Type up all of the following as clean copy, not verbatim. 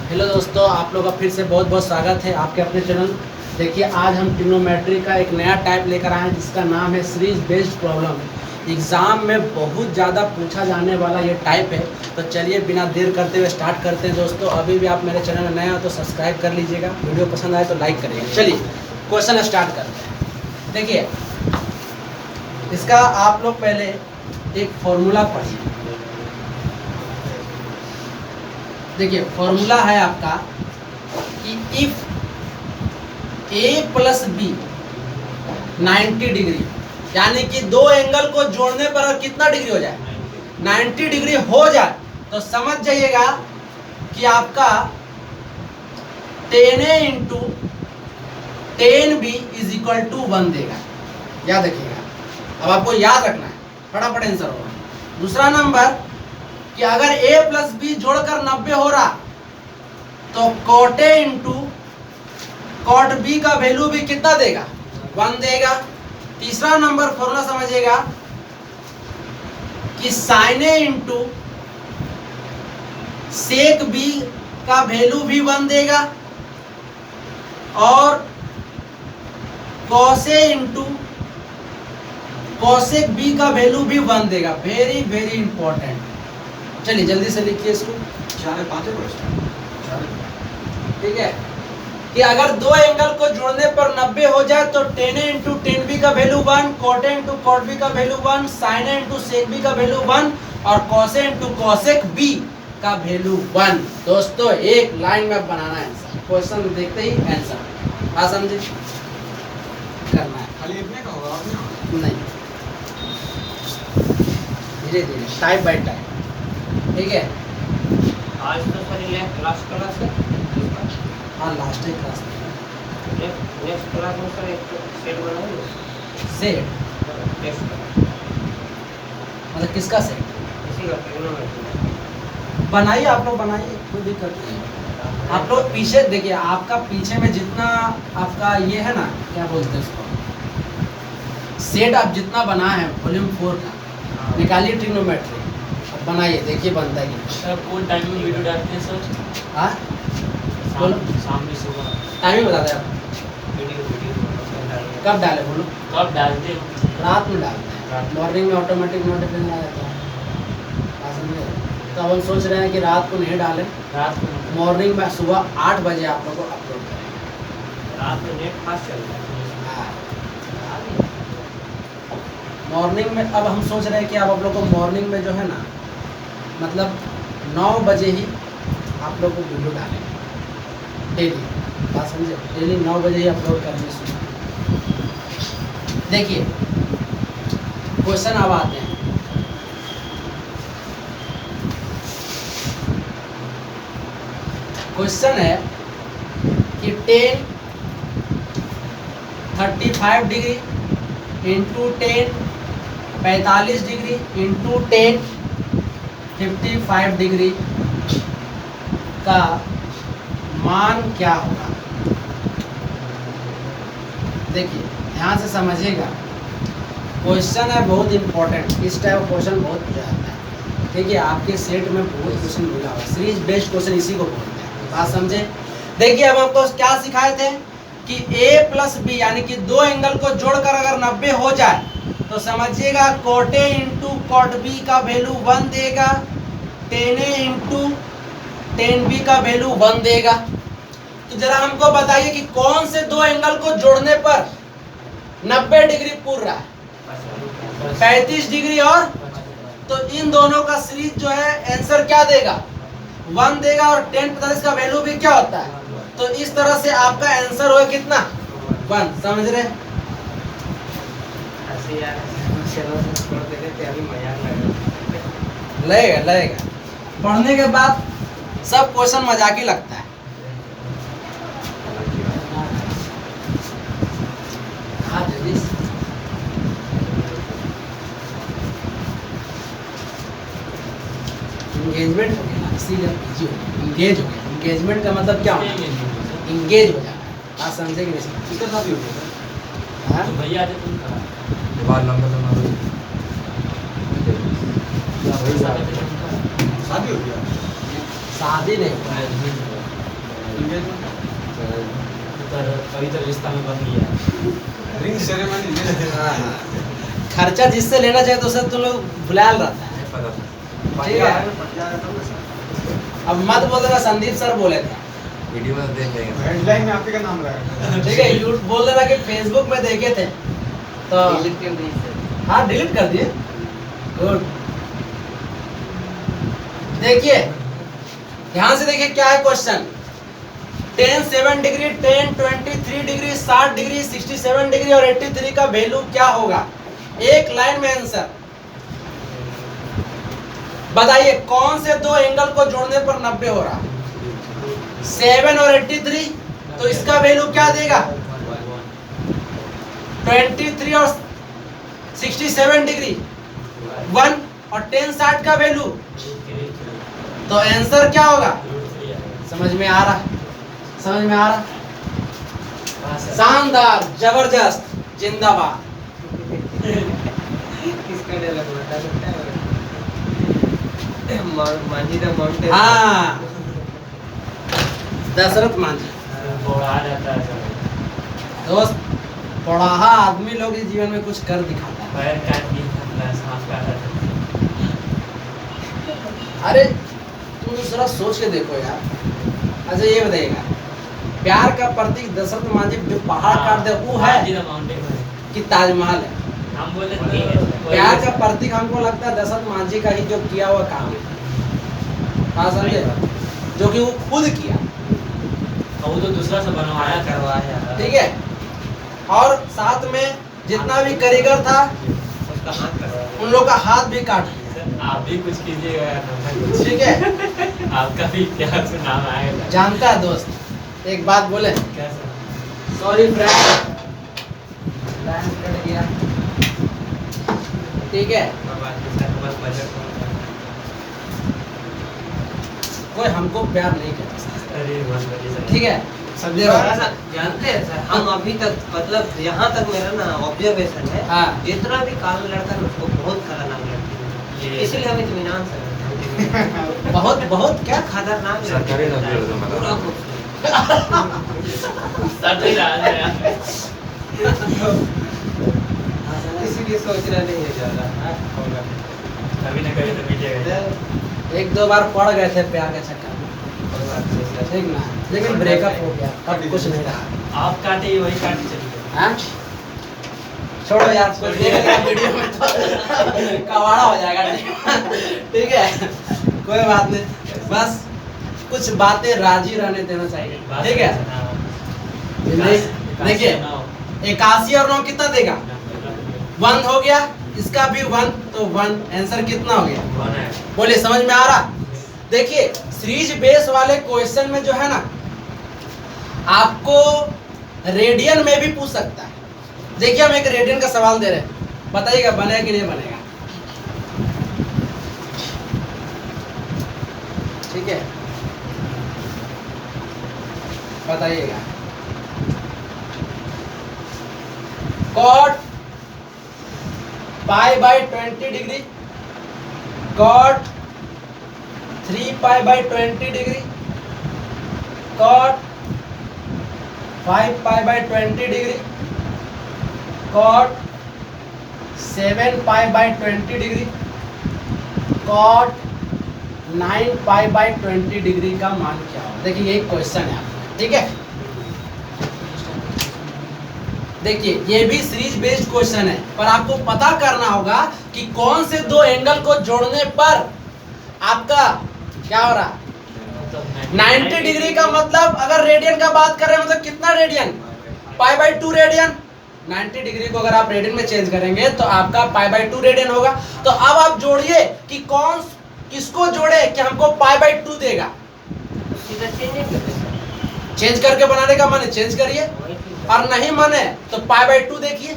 Hello दोस्तों, आप लोगों का फिर से बहुत बहुत स्वागत है आपके अपने चैनल। देखिए, आज हम ट्रिग्नोमेट्री का एक नया टाइप लेकर आए हैं जिसका नाम है सीरीज बेस्ड प्रॉब्लम। एग्ज़ाम में बहुत ज़्यादा पूछा जाने वाला ये टाइप है। तो चलिए बिना देर करते हुए स्टार्ट करते हैं दोस्तों। अभी भी आप मेरे चैनल में नए हो तो सब्सक्राइब कर लीजिएगा, वीडियो पसंद आए तो लाइक करिएगा। चलिए क्वेश्चन स्टार्ट करते हैं। देखिए, इसका आप लोग पहले एक फॉर्मूला पढ़िए। देखिए, फॉर्मूला है आपका कि if A plus B 90 degree, यानी कि दो एंगल को जोड़ने पर कितना डिग्री हो जाए, 90 डिग्री हो जाए, तो समझ जाइएगा कि आपका 10a into 10b is equal to 1 देगा। याद रखिएगा, अब आपको याद रखना है, फटाफट आंसर होगा। दूसरा नंबर कि अगर a प्लस बी जोड़कर 90 हो रहा तो cot a into cot b का वैल्यू भी कितना देगा, 1 देगा। तीसरा नंबर फॉर्मूला समझिएगा कि sin a into sec b का वैल्यू भी 1 देगा और cos a into cosec b का वैल्यू भी 1 देगा। Very very important. चलिए जल्दी से लिखिए इसको। ठीक है कि अगर दो एंगल को जोड़ने पर 90 हो जाए तो 10a इंटू 10b का value 1, cot a into cot b का value 1, sin a into sec b का वैल्यू 1 और cos a into cosec b का वैल्यू 1। दोस्तों, एक लाइन में बनाना है आंसर, क्वेश्चन देखते ही आंसर। बात समझे? करना है, खाली इतने का होगा नहीं, धीरे धीरे, टाइप बाय टाइप। ठीक है, आज तो सर लास्ट क्लास है। हाँ लास्ट क्लास नेक्स्ट क्लास में सर एक सेट बनाएंगे। सेट टेस्ट मतलब किसका सेट इसी का ट्रिग्नोमेट्री बनाइए, आप लोग बनाइए, कोई दिक्कत नहीं। आप लोग पीछे देखिए, आपका पीछे में जितना आपका ये है ना, क्या बोलते हैं उसको, सेट आप जितना बना है वॉल्यूम 4 का, निकालिए ट्रिग्नोमेट्री, अब बनाइए, देखिए बनता है कि सर कौन टाइम में वीडियो डालते हैं सर? हाँ बोलो, शाम में सुबह टाइमिंग बता दें आप। वीडियो कब डाले बोलो? कब डालते हो? रात में डालते हैं, मॉर्निंग में ऑटोमेटिक नोटिफिकेशन आ जाता है। बात समझे? तो अब हम सोच रहे हैं कि रात को नहीं डालें, रात को मॉर्निंग में सुबह 8 बजे आप लोग को अपलोड करेंगे। रात में नेट फास्ट चल रहा है। मॉर्निंग में अब हम सोच रहे हैं कि आप लोग को मॉर्निंग में जो है ना, मतलब 9 बजे ही आप लोग को वीडियो डालेंगे डेली। बात समझे? डेली 9 बजे ही अपलोड करेंगे सुबह। देखिए क्वेश्चन अब आते हैं। क्वेश्चन है कि 10 35 degree into 10 45 degree into 10 55 degree का मान क्या होगा। देखिए ध्यान से समझिएगा, क्वेश्चन है बहुत इंपॉर्टेंट। इस टाइप का क्वेश्चन बहुत पूछा जाता है। ठीक है, आपके सेट में बहुत क्वेश्चन मिला हुआ, सीरीज बेस्ड क्वेश्चन इसी को बोलते हैं। बात समझे? देखिए, हम आपको क्या सिखाए थे कि a प्लस बी यानी कि दो एंगल को जोड़कर अगर 90 हो जाए तो समझिएगा cot a into cot b का वैल्यू 1 देगा, 10a इंटू 10b का वैल्यू 1 देगा। तो जरा हमको बताइए कि कौन से दो एंगल को जोड़ने पर 90 डिग्री पूर रहा है, 35 डिग्री और, तो इन दोनों का सीरीज जो है आंसर क्या देगा, 1 देगा और 10 45 का वैल्यू भी क्या होता है। तो इस तरह से आपका आंसर होगा कितना, 1। समझ रहे? ऐसे यार चलो छोड़ देते थे, अभी मजाक लगा। लगेगा पढ़ने के बाद सब क्वेश्चन मजाक ही लगता है। हाँ जल्दी से। इंगेजमेंट हो गया, इसीलिए बिजी हो गया, इंगेज हो गया। इंगेजमेंट का मतलब क्या होता है, इंगेज हो जाना। आप समझे कि नहीं? किसका शादी हो गया हाँ? तो भैया आते तुम करा मोबाइल नंबर तो मारो। शादी हो गया? शादी नहीं हुआ है। पर अभी तो रिश्ता में बन गया। रिंग सेरेमनी खर्चा जिससे लेना चाहिए तो सर तुम लोग बुलाल रहता है। पता था। ठीक है। अब मत बोल देना संदीप सर बोले थे। वीडियो में देख लेंगे। हेडलाइन में आपके का नाम रहेगा। ठीक है, यूट्यूब बोल देना कि फेसबुक में देखे थे तो डिलीट कर दी सर। हाँ डिलीट कर दिए। गुड। देखिए ध्यान से देखिए क्या है question. 10 7 degree 10 23 degree 60 degree 67 degree और 83 का वैल्यू क्या होगा? एक लाइन में आंसर बताइए। कौन से दो एंगल को जोड़ने पर 90 हो रहा? 7 और 83, तो इसका वैल्यू क्या देगा? 23 और 67 डिग्री 1 और 10 60 का वैल्यू, तो आंसर क्या होगा? समझ में आ रहा? समझ में आ रहा? शानदार, जबरदस्त, जिंदाबाद। किसका डायलॉग बता सकता है? Manjhi the mountain. हाँ, दशरथ मांझी। बोला जाता है सब। दोस्त, पढ़ाहा आदमी लोग इस जीवन में कुछ कर दिखाता है। पैर काट दिया था, प्लस हाथ काटा था। अरे तुम जरा सोच के देखो यार। अच्छा ये बताइएगा, प्यार का प्रतीक दशरथ मांझी जो पहाड़ काट दे वो है मांझी द माउंटेन है। कि ताजमहल है? हम बोले ठीक है। प्यार का प्रतीक हमको लगता है दशरथ मांझी का ही जो किया हुआ काम है। हाँ समझे? जो कि वो खुद किया। और वो तो दूसरा से बनवाया करवाया। ठीक है, और साथ में जितना भी कारीगर था उसका हाथ करवाया। उन लोग का हाथ भी काट दिया। आप भी कुछ कीजिएगा यार। ठीक है, आपका भी प्यार से नाम आएगा। जानता है दोस्त, एक बात बोले, क्या sir? Sorry friend, line cut गया। ठीक है, बस बजट कोई हमको प्यार नहीं करता। अरे बस बढ़िया सर। ठीक है, समझे थोड़ा बात? सा जानते हैं सर, हम अभी तक मतलब यहाँ तक मेरा ना ऑब्जर्वेशन है, हाँ। जितना भी काला लड़का है उसको बहुत खतरनाक लगती है, ये इसलिए हम इत्मीनान से रहते हैं। बहुत बहुत क्या? खतरनाक लगती सरकारी है। नौकरी हो तो मतलब। पूरा खूबसूरत। सच ही रहा है यार। इसीलिए सोच रहा नहीं है ज्यादा। हाँ, होगा। कभी ना कभी तो मिलेगा। एक दो बार पड़ गए थे प्यार के चक्कर में, कोई बात नहीं सर। ठीक ना, लेकिन ब्रेकअप हो गया, अब कुछ नहीं रहा। आप काटे वही काट चलिए। हाँ? छोड़ो यार, कोई देख लेगा वीडियो में तो कवाड़ा हो जाएगा। ठीक है, कोई बात नहीं, बस कुछ बातें राजी रहने देना चाहिए। ठीक है, देखिए 81 और 9 कितना देगा? 1 हो गया, इसका भी 1, तो 1 आंसर कितना हो गया? बोलिए, समझ में आ रहा? देखिए सीरीज बेस वाले क्वेश्चन में जो है ना, आपको रेडियन में भी पूछ सकता है। देखिए हम एक रेडियन का सवाल दे रहे हैं, बताइएगा बनेगा कि नहीं बनेगा। ठीक है, बताइएगा। Cot pi by 20 degree, cot 3 pi by 20 degree, cot 5 pi by 20 degree, cot 7 pi by 20 degree, cot 9 pi by 20 degree का मान क्या होगा? देखिए ये क्वेश्चन है आपका। ठीक है, देखिए ये भी सीरीज बेस्ड क्वेश्चन है, पर आपको पता करना होगा कि कौन से दो एंगल को जोड़ने पर आपका क्या हो रहा? 90 डिग्री का मतलब अगर रेडियन का बात कर रहे हैं, मतलब कितना radian? Pi by 2 radian. 90 degree को अगर आप रेडियन में चेंज करेंगे तो आपका पाई बाई 2 रेडियन होगा। तो अब आप जोड़िए कि कौन किसको जोड़े कि हमको पाई बाई 2 देगा। सीधा चेंज नहीं कर सकते। चेंज करके बनाने का मन है चेंज करिए, वही ठीक है। और नहीं मन है तो पाई बाई 2 देखिए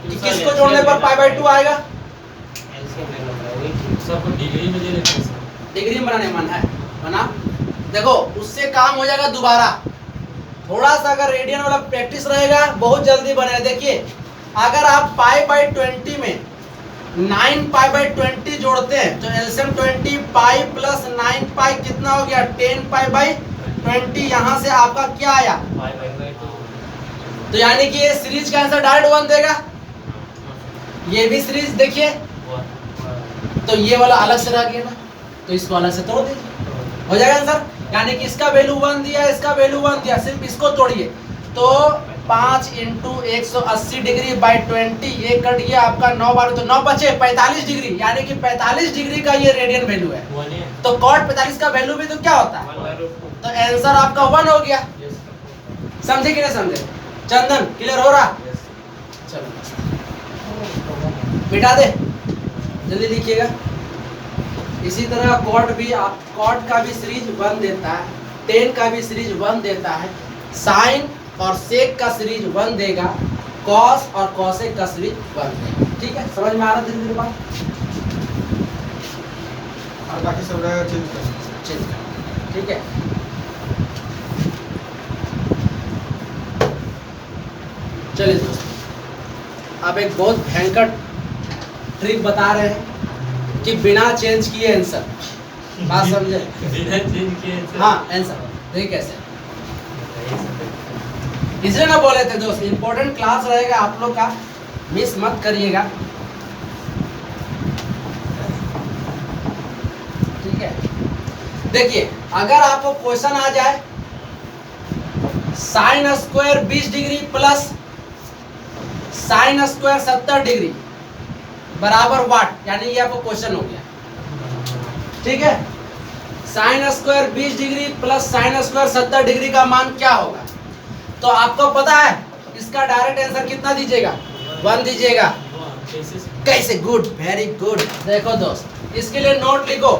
कि किसको जोड़ने पर पाई बाई 2 आएगा। LCM ले लो भाई, वही ठीक सबको डिग्री में दे देते हैं सर। डिग्री में बनाने मन है बना, देखो उससे काम हो जाएगा दोबारा। थोड़ा सा अगर रेडियन वाला प्रैक्टिस रहेगा बहुत जल्दी बनेगा। देखिए अगर आप पाई बाई 20 में 9 पाई बाई 20 जोड़ते हैं तो एलसीएम 20 पाई प्लस 9 पाई कितना हो गया? 10 पाई बाई 20 यहाँ से आपका क्या आया, 5/2 तो यानी कि ये सीरीज का आंसर डायरेक्ट 1 देगा। ये भी सीरीज देखिए, 1 तो ये वाला अलग से रह गया ना, तो इसको अलग से तोड़ दीजिए, हो जाएगा आंसर। यानी कि इसका वैल्यू 1 दिया, इसका वैल्यू 1 दिया, सिर्फ इसको तोड़िए। तो 5 × 180 डिग्री बाई 20, ये कट गया आपका 9 बार, तो 9 बचे 45 डिग्री, यानी कि 45 डिग्री का ये रेडियन वैल्यू है। 1 है तो कॉट 45 का वैल्यू भी तो क्या होता है, 1/2 तो आंसर आपका 1 हो गया। समझे कि नहीं समझे? चंदन क्लियर हो रहा? चलो मिटा दे, जल्दी लिखिएगा। इसी तरह कॉट भी, आप कॉट का भी सीरीज 1 देता है, टेन का भी सीरीज 1 देता है, साइन और सेक का सीरीज 1 देगा, कॉस और कॉसेक का सीरीज 1 देगा। ठीक है, समझ में आ रहा धीरे धीरे बात? और बाकी सब रहेगा चेंज करना। चेंज कर, ठीक है। चलिए दोस्तों, अब एक बहुत भयंकर ट्रिक बता रहे हैं कि बिना चेंज किए आंसर, बात समझे? बिना चेंज किए हाँ आंसर देखिए कैसे, इसलिए ना बोले थे दोस्त, इंपॉर्टेंट क्लास रहेगा आप लोग का, मिस मत करिएगा। ठीक है, देखिए अगर आपको क्वेश्चन आ जाए sine square 20 degree plus sine square 70 degree बराबर वाट, यानी ये आपको क्वेश्चन हो गया। ठीक है, sine square 20 degree plus sine square 70 degree का मान क्या होगा, तो आपको पता है इसका डायरेक्ट आंसर कितना दीजिएगा, 1 दीजिएगा। कैसे? Good, very good. देखो दोस्त, इसके लिए नोट लिखो,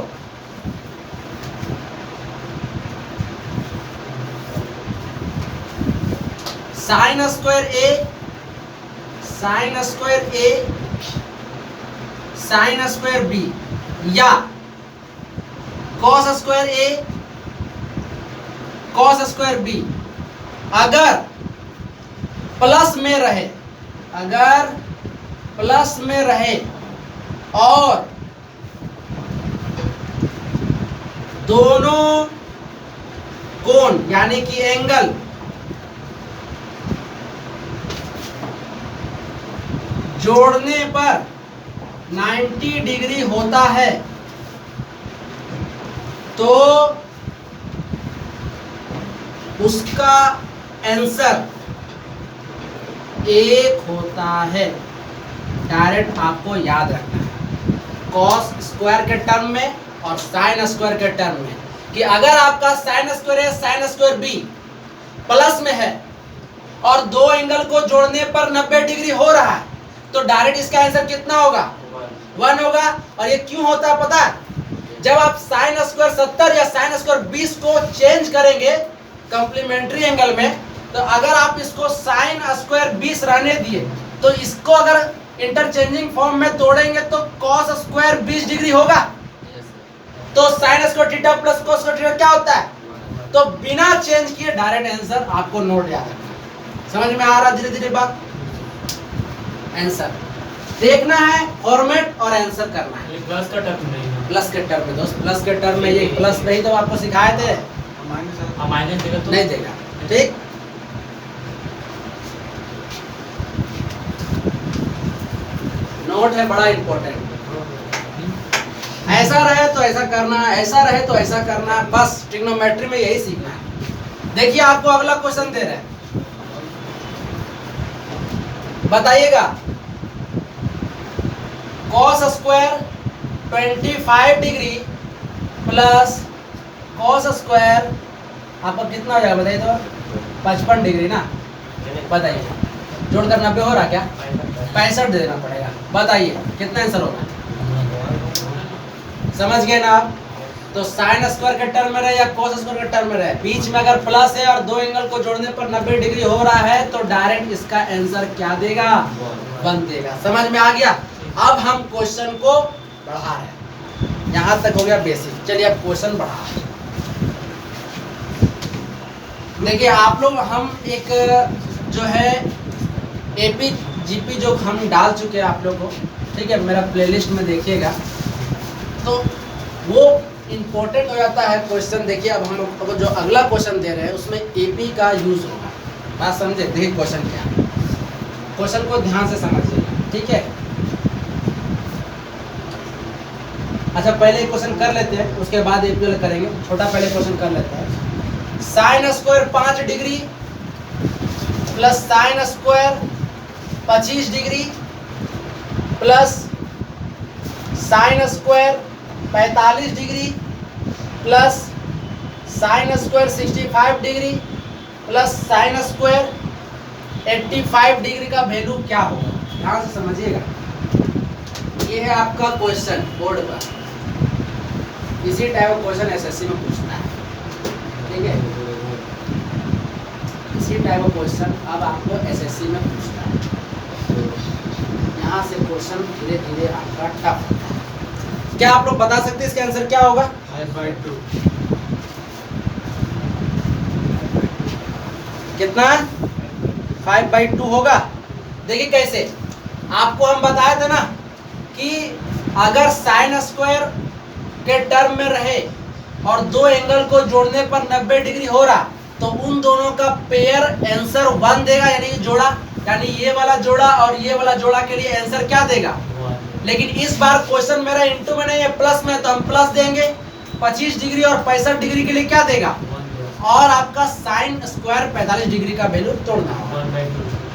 साइन स्क्वायर ए, साइन स्क्वायर ए, साइन स्क्वायर बी, या कॉस स्क्वायर ए, कॉस स्क्वायर बी, अगर प्लस में रहे, अगर प्लस में रहे और दोनों कोण यानी कि एंगल जोड़ने पर 90 डिग्री होता है, तो उसका आंसर 1 होता है। डायरेक्ट आपको याद रखना है कॉस स्क्वायर के टर्म में और साइन स्क्वायर के टर्म में, कि अगर आपका साइन स्क्वायर है, साइन स्क्वायर बी प्लस में है और दो एंगल को जोड़ने पर 90 डिग्री हो रहा है, तो डायरेक्ट इसका आंसर कितना होगा, 1 होगा। और ये क्यों होता है पता है, जब आप साइन स्क्वायर 70 या साइन स्क्वायर 20 को चेंज करेंगे कॉम्प्लीमेंट्री एंगल में, तो अगर आप इसको साइन स्क्वायर 20 रहने दिए तो इसको अगर इंटरचेंजिंग फॉर्म में तोड़ेंगे तो कॉस स्क्वायर 20 डिग्री होगा, तो sine square theta plus cos square theta क्या होता है, तो बिना चेंज किए डायरेक्ट आंसर आपको नोट याद रखना। समझ में आ रहा धीरे धीरे बात? आंसर देखना है, फॉर्मेट और आंसर करना है। प्लस का टर्म नहीं है, प्लस के टर्म में दोस्त, प्लस के टर्म में ये प्लस नहीं तो आपको सिखाए थे, माइनस देगा तो नहीं देगा। ठीक, नोट है बड़ा इंपॉर्टेंट। ऐसा रहे तो ऐसा करना है, ऐसा रहे तो ऐसा करना है, बस ट्रिग्नोमेट्री में यही सीखना है। देखिए आपको अगला क्वेश्चन दे रहे हैं, बताइएगा cos square 25 degree plus cos square आपका कितना हो जाएगा बताइए तो, 55 डिग्री ना, बताइए जोड़कर 90 हो रहा क्या, 65 देना पड़ेगा। बताइए कितना आंसर होगा, समझ गए ना आप? तो साइन स्क्वायर के टर्म में रहे या कॉस स्क्वायर के टर्म में रहे, बीच में अगर प्लस है और दो एंगल को जोड़ने पर 90 डिग्री हो रहा है, तो डायरेक्ट इसका आंसर क्या देगा, 1 देगा। समझ में आ गया? अब हम क्वेश्चन को बढ़ा रहे हैं, यहाँ तक हो गया बेसिक। चलिए अब क्वेश्चन बढ़ा रहे हैं। देखिए आप लोग, हम एक जो है एपी जीपी जो हम डाल चुके हैं आप लोग को, ठीक है, मेरा प्लेलिस्ट में देखिएगा, तो वो इम्पोर्टेंट हो जाता है क्वेश्चन। देखिए अब हम आपको जो अगला क्वेश्चन दे रहे हैं उसमें एपी का यूज होगा। बात समझे? देखिए क्वेश्चन क्या है, क्वेश्चन को ध्यान से समझिएगा, ठीक है। अच्छा पहले क्वेश्चन कर लेते हैं, उसके बाद एपी वाला करेंगे। छोटा पहले क्वेश्चन कर लेते हैं। Sine square 5 degree plus sine square 25 degree plus sine square 45 degree plus sine square 65 degree plus sine square 85 degree का वैल्यू क्या होगा? ध्यान से समझिएगा। ये है आपका क्वेश्चन बोर्ड पर। इसी टाइप का क्वेश्चन एसएससी में पूछता है, ठीक है। इसी टाइप का क्वेश्चन अब आपको एसएससी में पूछता है। यहाँ से क्वेश्चन धीरे धीरे आपका टफ होता है। क्या आप लोग बता सकते हैं इसका आंसर क्या होगा? 5/2 कितना? 5/2 होगा। देखिए कैसे, आपको हम बताए थे ना कि अगर साइन स्क्वायर के टर्म में रहे और दो एंगल को जोड़ने पर 90 डिग्री हो रहा तो उन दोनों का पेयर आंसर 1 देगा, यानी कि जोड़ा, यानी ये वाला जोड़ा और ये वाला जोड़ा के लिए आंसर क्या देगा? लेकिन इस बार क्वेश्चन मेरा इंटू में नहीं है, प्लस में, तो हम प्लस देंगे। 25 डिग्री और 65 डिग्री के लिए क्या देगा? और आपका साइन स्क्वायर 45 डिग्री का वैल्यू तोड़ना होगा,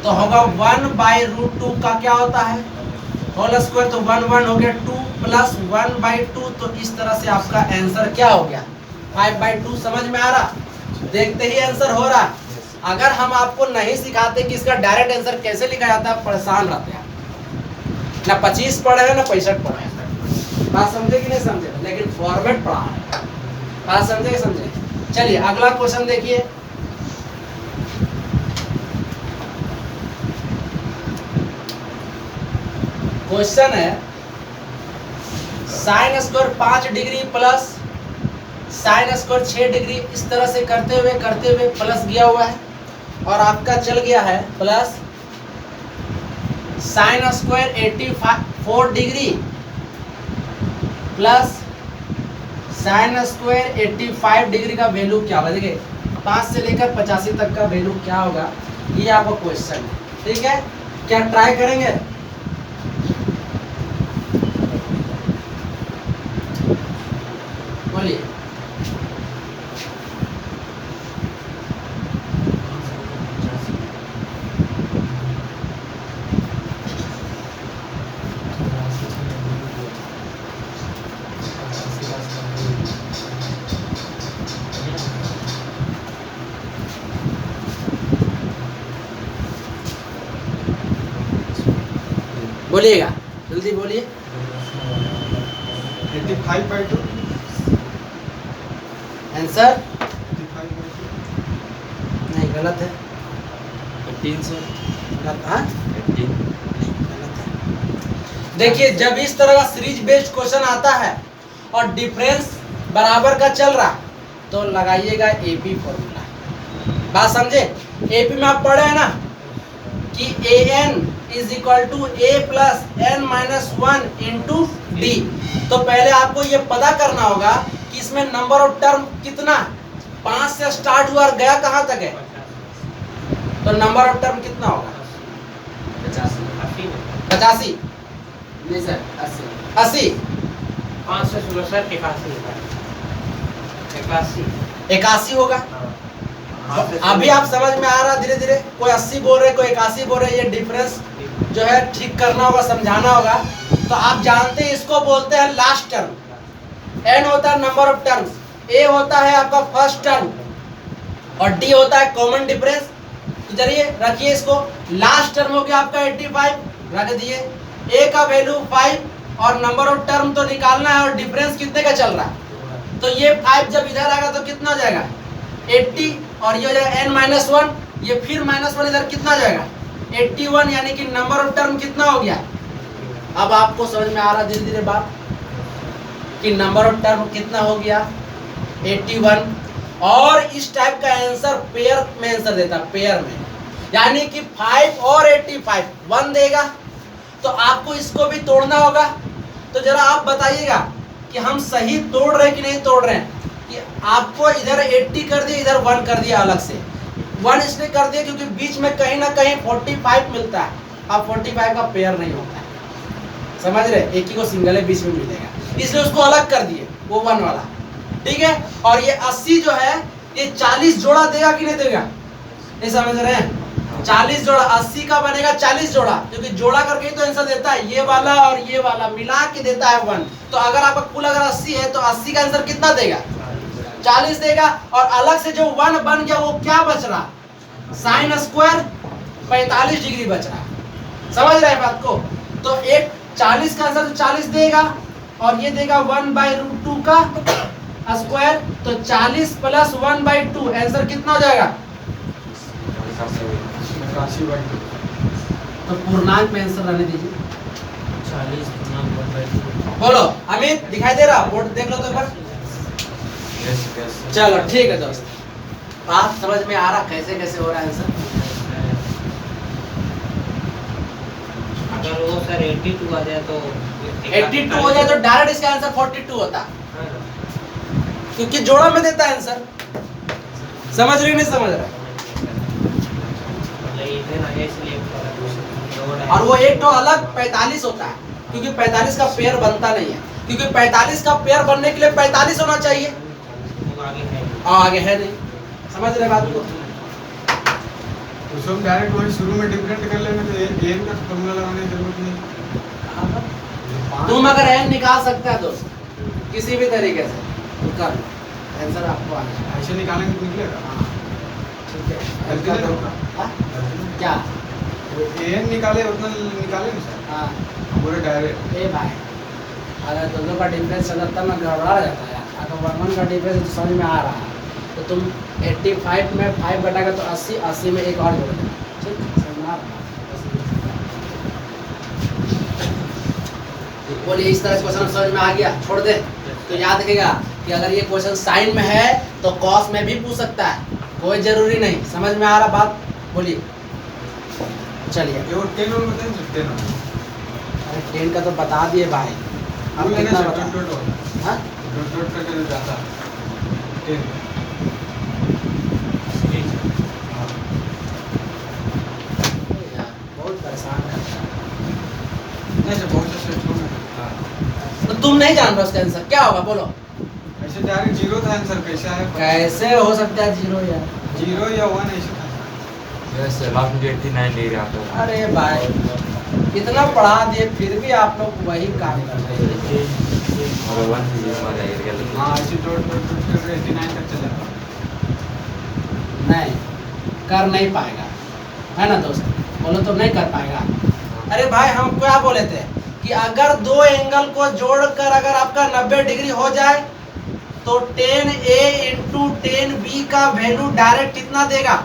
तो होगा 1/√2 का क्या होता है? होल स्क्वायर, तो 1 हो गया 2 प्लस 1/2, तो इस तरह से आपका आंसर क्या हो गया? 5/2। समझ में आ रहा? देखते ही आंसर हो रहा। अगर हम आपको नहीं सिखाते कि इसका डायरेक्ट आंसर कैसे लिखा जाता है, परेशान रहते हैं। ना 25 पढ़े हैं ना 65 पढ़े हैं। बात समझे कि नहीं समझे? लेकिन फॉर्मेट पढ़ा है। बात समझे कि समझे? चलिए अगला क्वेश्चन देखिए। क्वेश्चन है sine square 5 degree plus sine square 6 degree, इस तरह से करते हुए प्लस गया हुआ है और आपका चल गया है plus sine square 84 degree plus sine square 85 degree का वैल्यू क्या होगा? देखिए 5 से लेकर 85 तक का वैल्यू क्या होगा, ये आपका क्वेश्चन है, ठीक है। क्या ट्राई करेंगे? बोलिए। बोलिएगा, जल्दी बोलिए। 85/2 आंसर 85/2 नहीं, गलत है। 18 सर। गलत, हाँ? 18। गलत है। देखिए जब इस तरह का सीरीज बेस्ड क्वेश्चन आता है और डिफरेंस बराबर का चल रहा तो लगाइएगा एपी फॉर्मूला। बात समझे? एपी में आप पढ़े हैं ना कि an is equal to a plus n-1 into D. तो पहले आपको ये पता करना होगा कि इसमें नंबर ऑफ टर्म कितना, 5 से स्टार्ट हुआ और गया कहाँ तक है, तो नंबर ऑफ टर्म कितना होगा? 85 नहीं सर, 80 5 से 16 सर 81 होगा। अभी आप समझ में आ रहा धीरे धीरे, कोई 80 बोल रहे, कोई 81 बोल रहे, ये डिफरेंस जो है ठीक करना होगा, समझाना होगा। तो आप जानते हैं इसको बोलते हैं लास्ट टर्म। n होता है नंबर ऑफ टर्म्स, a होता है आपका फर्स्ट टर्म और d होता है कॉमन डिफरेंस। तो चलिए रखिए इसको, लास्ट टर्म हो गया आपका 85, रख दिए। a का वैल्यू 5 और नंबर ऑफ टर्म तो निकालना है और डिफरेंस कितने का चल रहा है, तो ये 5 जब इधर आएगा तो कितना हो जाएगा? 80 और ये हो जाएगा n-1, ये फिर -1 इधर कितना हो जाएगा? 81, यानी कि नंबर ऑफ टर्म कितना हो गया? अब आपको समझ में आ रहा धीरे धीरे बात कि नंबर ऑफ टर्म कितना हो गया? 81। और इस टाइप का आंसर पेयर में आंसर देता, पेयर में, यानी कि 5 और 85 1 देगा। तो आपको इसको भी तोड़ना होगा। तो जरा आप बताइएगा कि हम सही तोड़ रहे हैं कि नहीं तोड़ रहे हैं। कि आपको इधर 80 कर दिया, इधर 1 कर दिया अलग से। 1 इसलिए कर दिया क्योंकि बीच में कहीं ना कहीं 45 मिलता है। अब 45 का पेयर नहीं होता है, समझ रहे, एक ही को सिंगल है बीच में मिलेगा, इसलिए उसको अलग कर दिए वो 1 वाला, ठीक है। और ये 80 जो है ये 40 जोड़ा देगा कि नहीं देगा, ये समझ रहे हैं। 40 जोड़ा 80 का बनेगा 40 जोड़ा, क्योंकि जोड़ा करके ही तो आंसर देता है, ये वाला और ये वाला मिला के देता है 1। तो अगर आपका कुल अगर 80 है तो 80 का आंसर कितना देगा, 40 देगा। और अलग से जो 1 बन गया वो क्या बच रहा, साइन स्क्वायर 45 डिग्री बच रहा, समझ रहे हैं बात को। तो एक 40 का आंसर 40 देगा और ये देगा 1/√2 का स्क्वायर, तो 40 + 1/2 आंसर कितना हो जाएगा, 81/2। तो पूर्णांक में आंसर रहने दीजिए। 40 पूर्णांक 1/2। बोलो अमित, दिखाई दे रहा, बोर्ड देख लो तो एक बार। चलो ठीक है दोस्त, बात समझ में आ रहा कैसे कैसे हो रहा है आंसर। अगर वो सर 82 आ जाए तो 82 हो जाए तो डायरेक्ट इसका आंसर 42 होता, क्योंकि जोड़ा में देता है आंसर। समझ रहे नहीं समझ रहे। और वो एक तो अलग 45 होता है, क्योंकि 45 का पेयर बनता नहीं है, क्योंकि 45 का पेयर बनने के लिए 45 होना चाहिए, और आगे है नहीं, समझ रहे बात को। उसको हम डायरेक्ट वही शुरू में डिफरेंट कर लेंगे, तो एक का फॉर्मूला लगाने की जरूरत नहीं। तुम अगर n निकाल सकते हैं दोस्त किसी भी तरीके से तो कर लो, आंसर आपको आ जाएगा। ऐसे निकालेंगे तो निकलेगा। हाँ, ठीक है। गलती नहीं होगा। हाँ? क्या, एन निकाले उतना निकाले ना सर, हाँ पूरे डायरेक्ट। ए भाई, अगर दोनों का डिफरेंस चला तब ना गड़बड़ा जाता है। अगर 1 का डिफरेंस तो समझ में आ रहा है, तो तुम 85 में 5 बटाएगा तो 80, 80 में एक और जोड़ देना, ठीक समझ में आ रहा है। बोलिए इस तरह क्वेश्चन समझ में आ गया, छोड़ दे। तो याद रखिएगा कि अगर ये क्वेश्चन साइन में है तो कॉस में भी पूछ सकता है, कोई जरूरी नहीं। समझ में आ रहा बात, बोलिए। चलिए, ये वो 10 और बताएं सर, 10 और। अरे 10 का तो बता दिए भाई, अब वो लेना कितना सर, बता, डॉट डॉट हाँ? डॉट करके जाता 10। यार, बहुत परेशान करता है। नहीं सर, बहुत अच्छा छोड़ ना। तो तुम नहीं जान रहे उसका आंसर क्या होगा, बोलो। ऐसे डायरेक्ट जीरो था आंसर, कैसा है? कैसे हो सकता है 0 यार, 0 या 1 ऐसे था। लास्ट में 89 ले रहा था। अरे भाई इतना पढ़ा दिए फिर भी आप लोग वही काम कर रहे हैं। और 1 भी हमारा एरिया लेकिन हाँ, ऐसे डॉट डॉट डॉट करके 89 तक चला था। नहीं कर नहीं पाएगा, है ना दोस्त, बोलो तो नहीं कर पाएगा। अरे भाई हम क्या बोले थे कि अगर दो एंगल को जोड़कर अगर आपका 90 डिग्री हो जाए तो 10A × 10B का वैल्यू डायरेक्ट कितना देगा,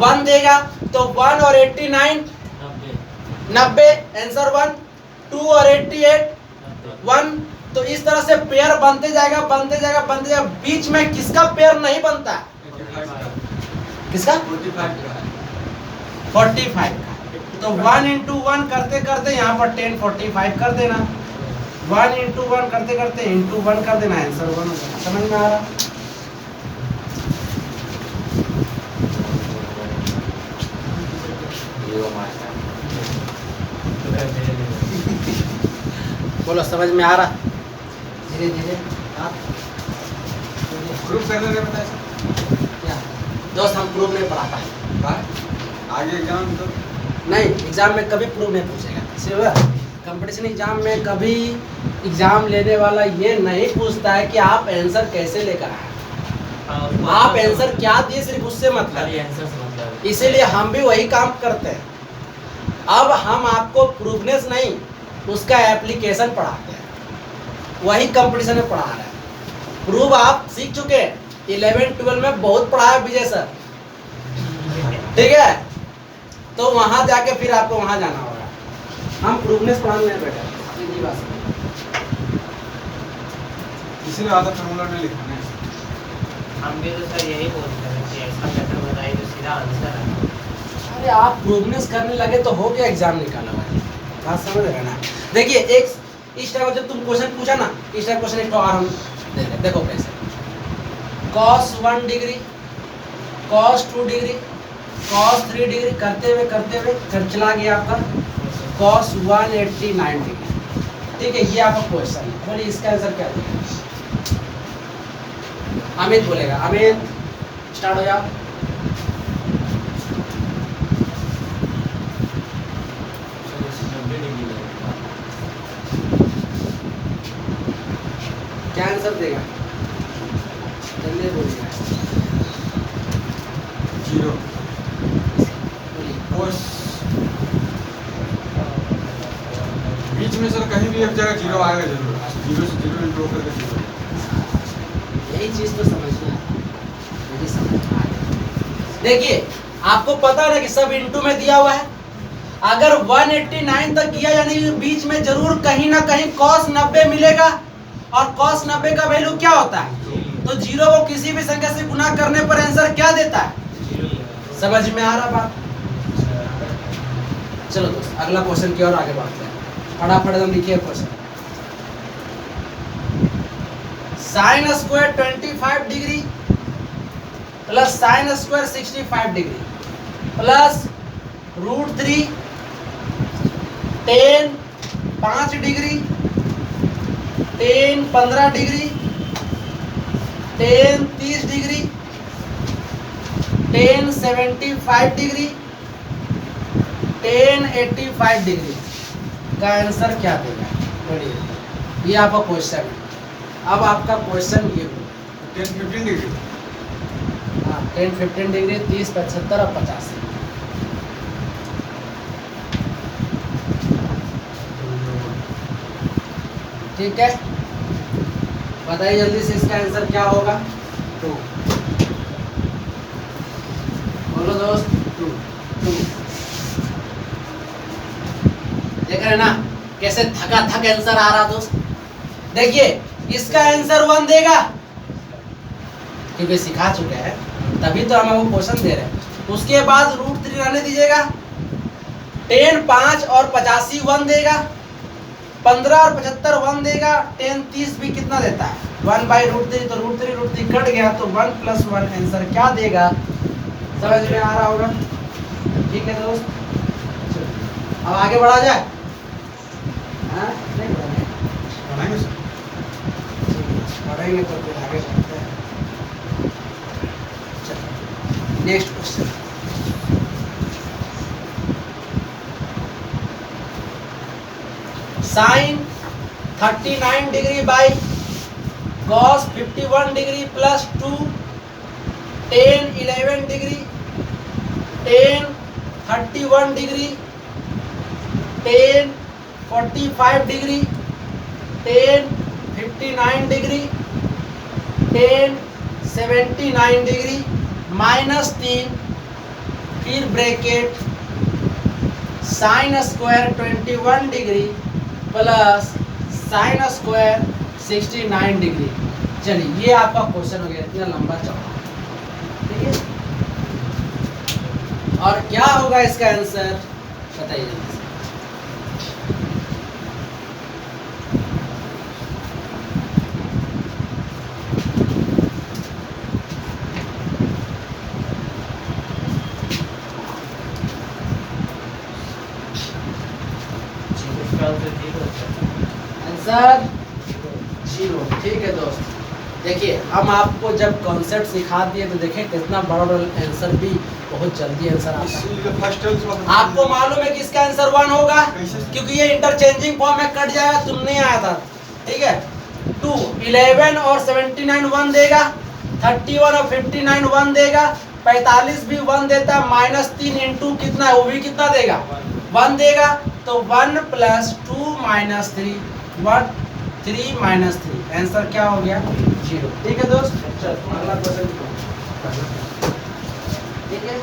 1 देगा। तो 1 और 89 90, आंसर 1, 2 और 88 1। तो इस तरह से पेयर बनते जाएगा बनते जाएगा बनते जाएगा। बीच में किसका पेयर नहीं बनता, 85 का, किसका, 45 का। 45 का। तो 1 × 1 करते करते यहाँ पर 10 45 कर देना, 1 × 1 करते करते × 1 कर देना, आंसर 1 हो जाएगा। समझ में आ रहा, ये हमारा बोलो समझ में आ रहा, धीरे धीरे। हाँ? ग्रुप करने ने बताया सर। क्या दोस्त, हम प्रूफ नहीं पढ़ा पाए। बाय आगे एग्जाम तो नहीं, एग्जाम में कभी प्रूफ नहीं पूछेगा। सिर्फ कंपटीशन एग्जाम में कभी एग्जाम लेने वाला ये नहीं पूछता है कि आप आंसर कैसे लेकर आए, आप आंसर क्या दिए सिर्फ उससे मतलब। इसीलिए हम भी वही काम करते हैं। अब हम आपको प्रूफनेस नहीं, उसका एप्लीकेशन पढ़ाते हैं, वही कंपटीशन में पढ़ा रहे हैं। प्रूफ आप सीख चुके हैं, 11-12 में बहुत पढ़ाया विजय सर, ठीक है। तो वहां जाके फिर आपको वहां जाना होगा। हम प्रूफनेस पढ़ाने नहीं बैठे, सीधी बात है। इसीलिए आधा फॉर्मूला नहीं लिखा है। हम भी तो सर यही बोलते हैं कि ऐसा पैटर्न बताइए तो सीधा आंसर है। अरे आप प्रूफनेस करने लगे तो हो गया, एग्जाम निकाला भाई, बात समझ रहे ना। देखिए इस टाइप का जब तुम क्वेश्चन पूछा ना, इस टाइप क्वेश्चन एक और हम दे रहे, देखो कैसे। cos 1 degree, cos 2 degree, cos 3 degree करते हुए कर चला गया आपका cos 189 डिग्री। ठीक है, ये आपका क्वेश्चन है। बोलिए इसका आंसर क्या देगा? अमित बोलेगा। अमित स्टार्ट हो जाओ। क्या आंसर देगा? जल्दी बोलिए। 0 बोलिए। cos बीच में सर कहीं भी एक जगह 0 आएगा जरूर, 0 से 0 इंटू करके 0। यही चीज तो समझना है, यही समझना है। देखिए आपको पता है ना कि सब इंटू में दिया हुआ है। अगर 189 तक किया यानी कि बीच में जरूर कहीं ना कहीं cos 90 मिलेगा, और cos 90 का वैल्यू क्या होता है? तो 0 को किसी भी संख्या से गुना करने पर आंसर क्या देता है? समझ में आ रहा बात? चलो दोस्त अगला क्वेश्चन की ओर आगे बढ़ते हैं। फटाफट एकदम लिखिए question. Sine square 25 degree plus sine square 65 degree plus √3 tan 5 degree, tan 15 degree, tan 30 degree, tan 75 degree, tan 85 degree का आंसर क्या देगा? बोलिए। ये आपका क्वेश्चन है। अब आपका क्वेश्चन ये होगा 10 15 डिग्री। हाँ 10 15 डिग्री, 30 75 और 85। ठीक है, बताइए जल्दी से इसका आंसर क्या होगा? 2। बोलो दोस्त। 2 देख रहे हैं ना कैसे थका थक आंसर आ रहा दोस्त। देखिए इसका आंसर 1 देगा क्योंकि सिखा चुके हैं, तभी तो हम आपको क्वेश्चन दे रहे हैं। उसके बाद √3 रहने दीजिएगा, tan 5 और 85 1 देगा, 15 और 75 1 देगा, tan 30 भी कितना देता है? 1/√3। तो √3 कट गया तो 1 + 1 आंसर क्या देगा? समझ में आ रहा होगा? ठीक है दोस्त, अब आगे बढ़ा जाए। हाँ नहीं बढ़ाएंगे? बनाएंगे सर। बढ़ेंगे तो फिर आगे बढ़ते हैं। चलो next question. Sine 39 degree by cos 51 degree plus 2 tan 11 degree, tan 31 degree, tan 45 degree, tan 59 degree, tan 79 degree -3 फिर bracket sine square 21 degree plus sine square 69 degree. चलिए ये आपका क्वेश्चन हो गया, इतना लंबा चौड़ा। ठीक है, और क्या होगा इसका आंसर बताइए जल्दी से। आंसर 0। ठीक है दोस्त, देखिए हम आपको जब कॉन्सेप्ट सिखा दिए तो देखें कितना बड़ा बड़ा आंसर भी बहुत जल्दी आंसर आता है। इसीलिए फर्स्ट टर्म से आपको मालूम है कि इसका आंसर 1 होगा कैसे? क्योंकि ये इंटरचेंजिंग फॉर्म में कट जाएगा, तुम नहीं आया था। ठीक है, 2 11 और 79 1 देगा, 31 और 59 1 देगा, 45 भी 1 देता है, -3 इंटू कितना है वो भी कितना देगा? 1 देगा। तो 1 + 2 - 3 1 3 - 3 आंसर क्या हो गया? 0। ठीक है दोस्त, चलो अगला क्वेश्चन। ठीक है,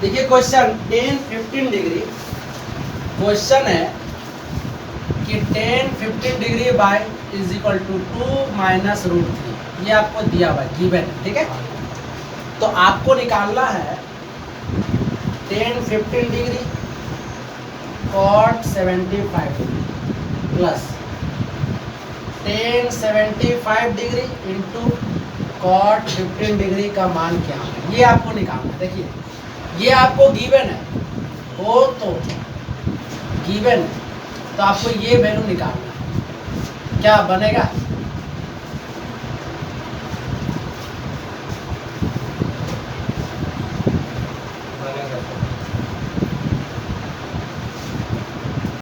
देखिए क्वेश्चन tan 15 डिग्री। क्वेश्चन है कि tan 15 डिग्री बाय = 2 - √3। ये आपको दिया हुआ है, गिवन है। ठीक है, तो आपको निकालना है tan 15 degree cot 75 degree plus tan 75 degree into cot 15 degree का मान क्या है, ये आपको निकालना है। देखिए ये आपको गिवन है, हो तो गिवन है, तो आपको ये वैल्यू निकालना है। क्या बनेगा